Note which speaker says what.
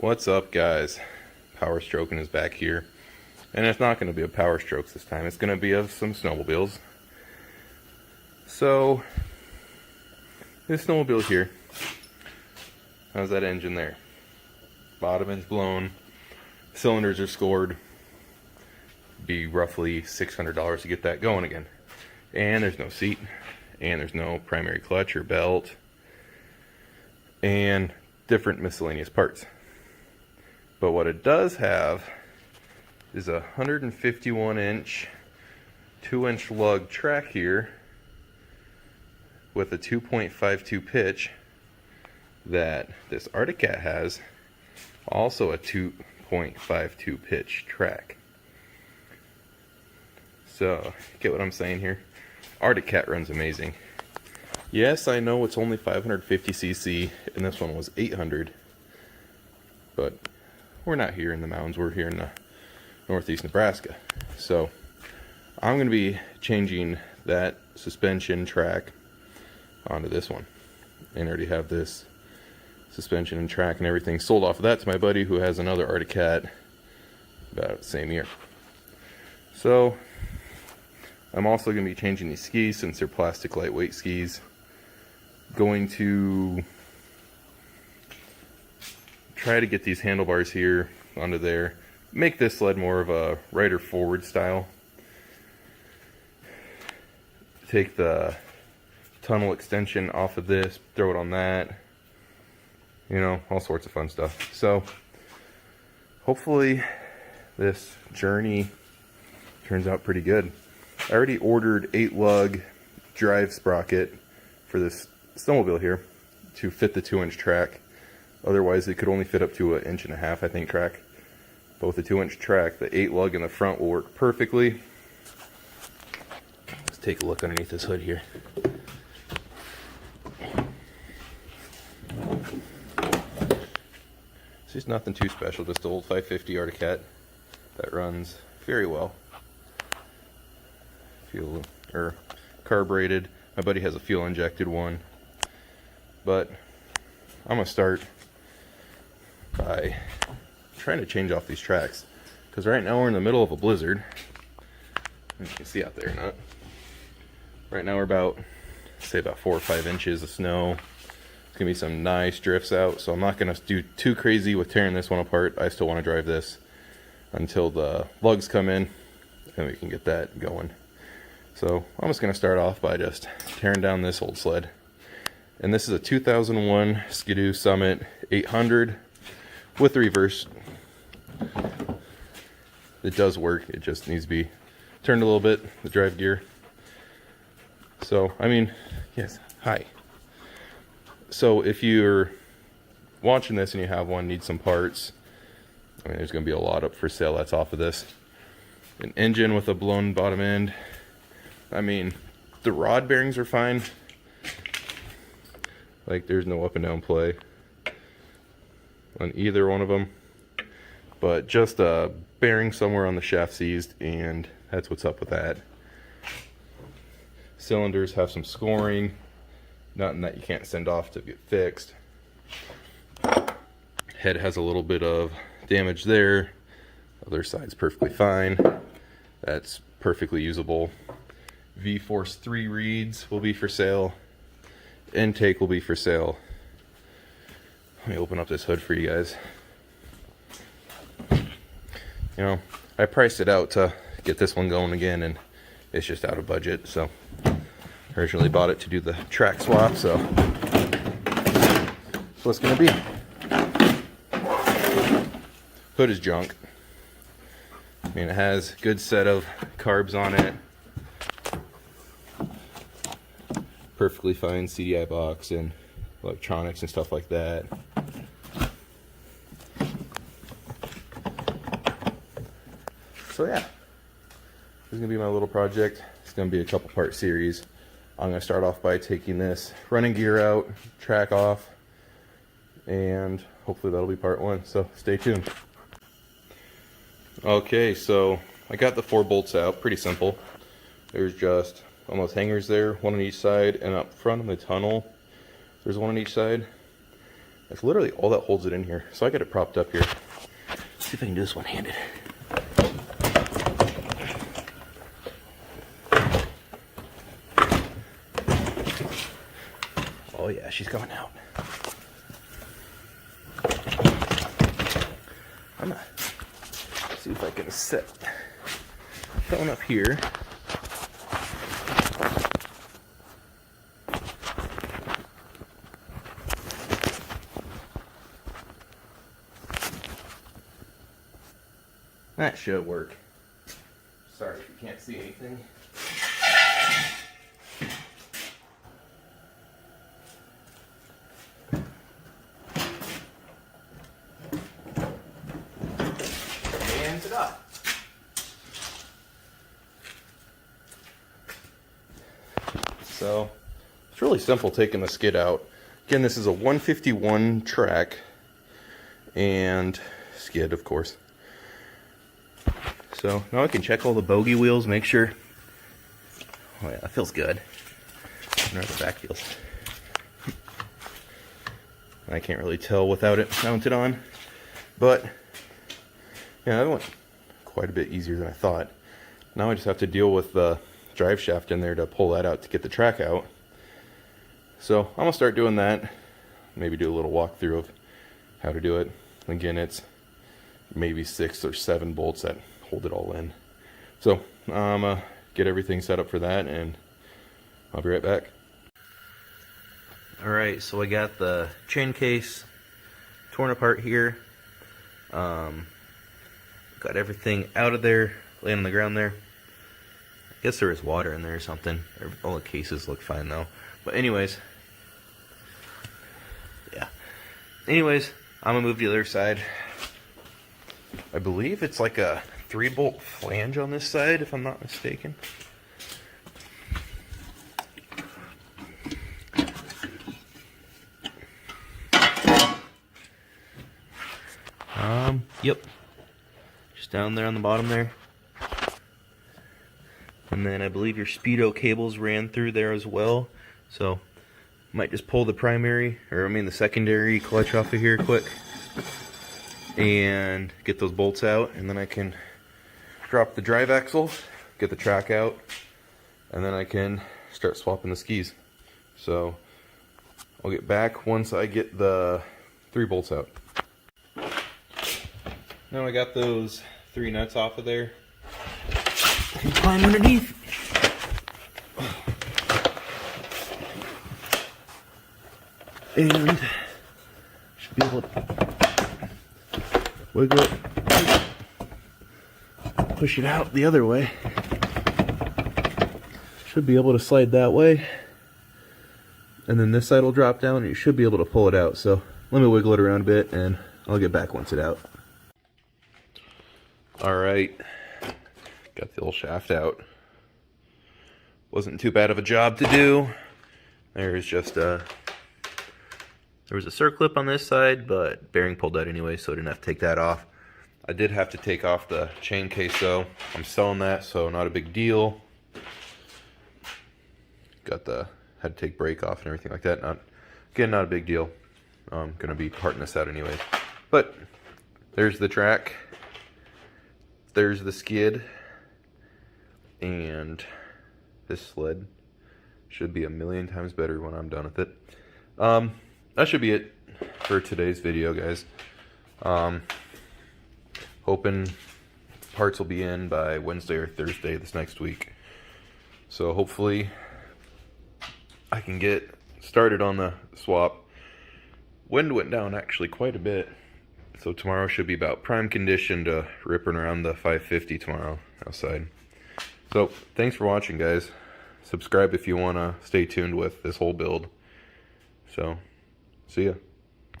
Speaker 1: What's up, guys? Power Stroking is back here, and it's not going to be a Power Strokes this time. It's going to be of some snowmobiles. So this snowmobile here, how's that engine there? Bottom end's blown, cylinders are scored. Be roughly $600 to get that going again. And there's no seat, and there's no primary clutch or belt, and different miscellaneous parts. But what it does have is a 151-inch 2-inch lug track here with a 2.52 pitch that this Arctic Cat has, also a 2.52 pitch track. So, get what I'm saying here? Arctic Cat runs amazing. Yes, I know it's only 550cc, and this one was 800, but we're not here in the mountains, we're here in northeast Nebraska. So, I'm going to be changing that suspension track onto this one. And I already have this suspension and track and everything sold off of that to my buddy who has another Arctic Cat about the same year. So, I'm also going to be changing these skis since they're plastic lightweight skis. Going to try to get these handlebars here onto there. Make this sled more of a rider forward style. Take the tunnel extension off of this, throw it on that. You know, all sorts of fun stuff. So, hopefully this journey turns out pretty good. I already ordered 8-lug drive sprocket for this snowmobile here to fit the 2-inch track. Otherwise it could only fit up to 1.5 inches, I think, track. But with the 2-inch track, the 8-lug in the front will work perfectly. Let's take a look underneath this hood here. It's just nothing too special, just the old 550 Arctic Cat that runs very well. Fuel or carbureted. My buddy has a fuel injected one, but I'm gonna start by trying to change off these tracks, because right now we're in the middle of a blizzard. You can see out there or not. Right now we're about, say, about 4 or 5 inches of snow. It's gonna be some nice drifts out, so I'm not gonna do too crazy with tearing this one apart. I still want to drive this until the lugs come in and we can get that going. So I'm just going to start off by just tearing down this old sled. And this is a 2001 Skidoo Summit 800 with the reverse. It does work, it just needs to be turned a little bit, the drive gear. So, I mean, yes, hi. So if you're watching this and you have one, need some parts, I mean, there's going to be a lot up for sale that's off of this. An engine with a blown bottom end. I mean, the rod bearings are fine. Like, there's no up and down play on either one of them. But just a bearing somewhere on the shaft seized, and that's what's up with that. Cylinders have some scoring. Nothing that you can't send off to get fixed. Head has a little bit of damage there. Other side's perfectly fine. That's perfectly usable. V-Force 3 reeds will be for sale. Intake will be for sale. Let me open up this hood for you guys. You know, I priced it out to get this one going again, and it's just out of budget. So originally bought it to do the track swap, so that's what it's gonna be. Hood is junk. I mean, it has a good set of carbs on it. Perfectly fine CDI box and electronics and stuff like that. So yeah, this is gonna be my little project. It's gonna be a couple part series. I'm gonna start off by taking this running gear out, track off, and hopefully that'll be part 1. So stay tuned. Okay, so I got the 4 bolts out. Pretty simple. There's just on those hangers there, one on each side, and up front of the tunnel there's one on each side. That's literally all that holds it in here. So I got it propped up here. Let's see if I can do this one-handed. Oh yeah, she's coming out. I'm gonna see if I can set that one up here. That should work. Sorry if you can't see anything. And ta-da! So, it's really simple taking the skid out. Again, this is a 151 track and skid, of course. So now I can check all the bogey wheels, make sure. Oh yeah, that feels good. I wonder how the back feels. I can't really tell without it mounted on, but yeah, that went quite a bit easier than I thought. Now I just have to deal with the drive shaft in there to pull that out to get the track out. So I'm gonna start doing that. Maybe do a little walkthrough of how to do it. Again, it's maybe 6 or 7 bolts that hold it all in. So I'm gonna get everything set up for that, and I'll be right back. Alright, so I got the chain case torn apart here. Got everything out of there, laying on the ground there. I guess there is water in there or something. All the cases look fine though. But anyways, yeah. Anyways, I'm gonna move to the other side. I believe it's like a 3-bolt flange on this side, if I'm not mistaken. Yep. Just down there on the bottom there. And then I believe your speedo cables ran through there as well. So, might just pull the primary, or I mean the secondary clutch off of here quick. And get those bolts out, and then I can drop the drive axle, get the track out, and then I can start swapping the skis. So I'll get back once I get the 3 bolts out. Now I got those 3 nuts off of there. I can climb underneath. And should be able to wiggle it, push it out the other way. Should be able to slide that way. And then this side will drop down and you should be able to pull it out. So let me wiggle it around a bit and I'll get back once it's out. Alright, got the old shaft out. Wasn't too bad of a job to do. There's just a... There was a circlip on this side, but bearing pulled out anyway, so I didn't have to take that off. I did have to take off the chain case though. I'm selling that, so not a big deal. Got the, had to take brake off and everything like that. Again, not a big deal. I'm gonna be parting this out anyway. But there's the track. There's the skid. And this sled should be a million times better when I'm done with it. That should be it for today's video, guys. Hoping parts will be in by Wednesday or Thursday this next week. So hopefully I can get started on the swap. Wind went down actually quite a bit. So tomorrow should be about prime condition to ripping around the 550 tomorrow outside. So thanks for watching, guys. Subscribe if you want to stay tuned with this whole build. So see ya.